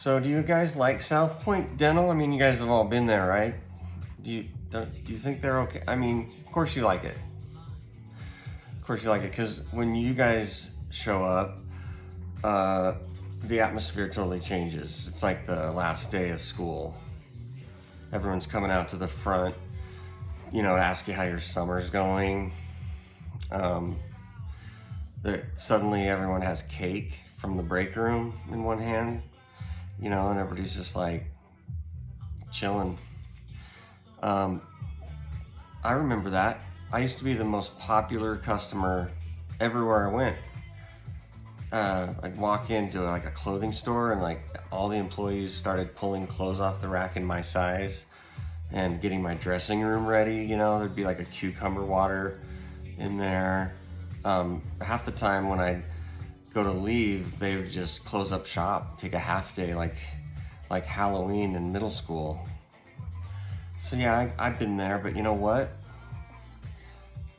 So do you guys like South Point Dental? I mean, you guys have all been there, right? Do you think they're okay? I mean, of course you like it. Of course you like it, because when you guys show up, the atmosphere totally changes. It's like the last day of school. Everyone's coming out to the front, to ask you how your summer's going. Suddenly everyone has cake from the break room in one hand, and everybody's just like chilling. I remember that. I used to be the most popular customer everywhere I went. I'd walk into like a clothing store and like all the employees started pulling clothes off the rack in my size and getting my dressing room ready. There'd be like a cucumber water in there. Half the time when I'd go to leave, they would just close up shop, take a half day like Halloween in middle school. So yeah, I've been there, but you know what?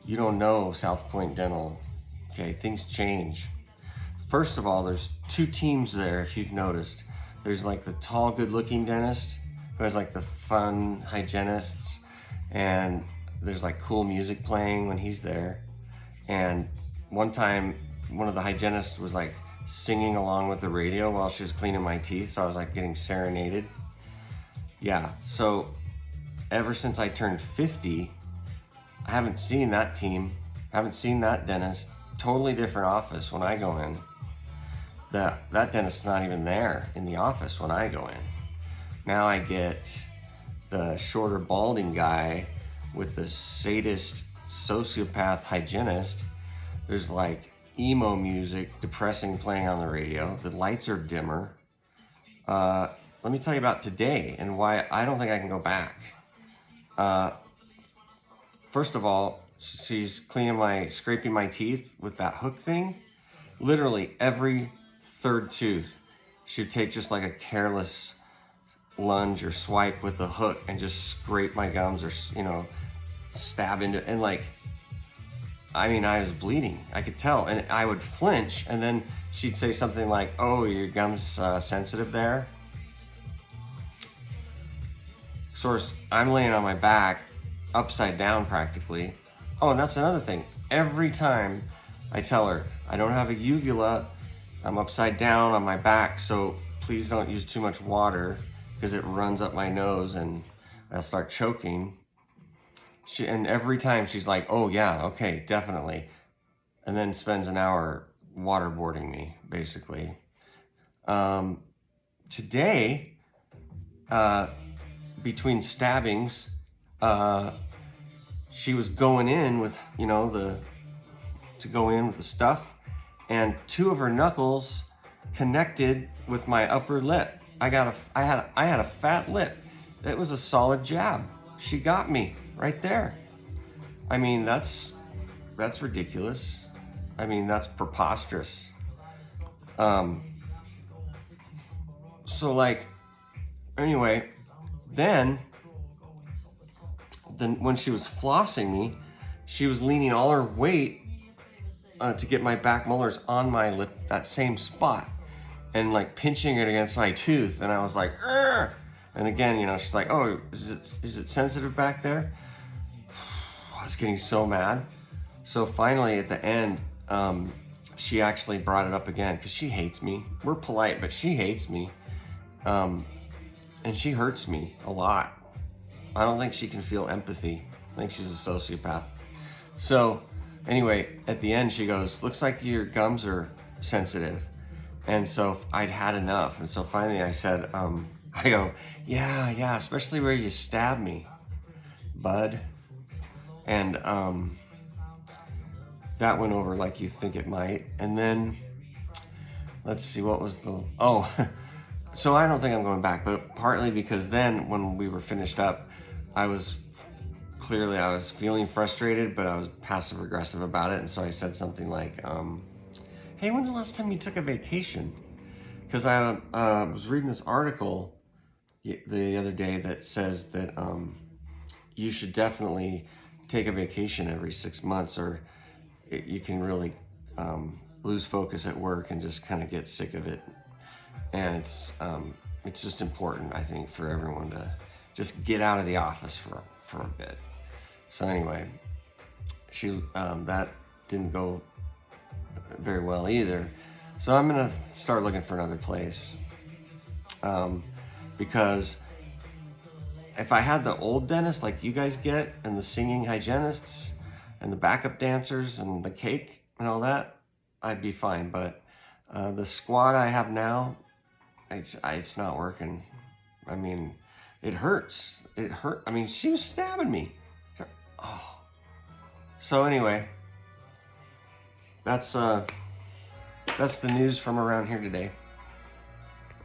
You don't know South Point Dental. Okay, things change. First of all, there's two teams there, if you've noticed. There's like the tall, good-looking dentist who has like the fun hygienists, and there's like cool music playing when he's there. And one time, one of the hygienists was like singing along with the radio while she was cleaning my teeth, so I was like getting serenaded. Yeah, so ever since I turned 50, I haven't seen that team, haven't seen that dentist. Totally different office when I go in. That dentist's not even there in the office when I go in. Now I get the shorter balding guy with the sadist sociopath hygienist. There's like emo music, depressing, playing on the radio. The lights are dimmer. Let me tell you about today and why I don't think I can go back. First of all, she's scraping my teeth with that hook thing. Literally every third tooth, she'd take just like a careless lunge or swipe with the hook and just scrape my gums or, stab into, and like, I mean, I was bleeding. I could tell, and I would flinch, and then she'd say something like, "Oh, your gum's sensitive there." Of course, I'm laying on my back, upside down practically. Oh, and that's another thing. Every time I tell her, I don't have a uvula, I'm upside down on my back, so please don't use too much water because it runs up my nose and I'll start choking. And every time she's like, "Oh yeah, okay, definitely." And then spends an hour waterboarding me, basically. Today, between stabbings, she was going in with, to go in with the stuff, and two of her knuckles connected with my upper lip. I had a fat lip. It was a solid jab. She got me right there. I mean, that's ridiculous. I mean, that's preposterous. So like, anyway, then when she was flossing me, she was leaning all her weight to get my back molars on my lip, that same spot, and like pinching it against my tooth. And I was like, "Argh!" And again, she's like, "Oh, is it sensitive back there?" I was getting so mad. So finally at the end, she actually brought it up again because she hates me. We're polite, but she hates me. And she hurts me a lot. I don't think she can feel empathy. I think she's a sociopath. So anyway, at the end she goes, "Looks like your gums are sensitive." And so I'd had enough. And so finally I said, I go, yeah, especially where you stabbed me, bud. And that went over like you think it might. And then, let's see, what was so I don't think I'm going back, but partly because then when we were finished up, I was feeling frustrated, but I was passive aggressive about it. And so I said something like, "Hey, when's the last time you took a vacation?" Because I was reading this article the other day that says that you should definitely take a vacation every 6 months, or you can really lose focus at work and just kind of get sick of it. And it's it's just important, I think, for everyone to just get out of the office for a bit. So anyway, that didn't go very well either. So I'm gonna start looking for another place, because if I had the old dentist like you guys get, and the singing hygienists, and the backup dancers, and the cake, and all that, I'd be fine. But the squad I have now, it's not working. I mean, it hurts. It hurt. I mean, she was stabbing me. Oh. So anyway, that's the news from around here today.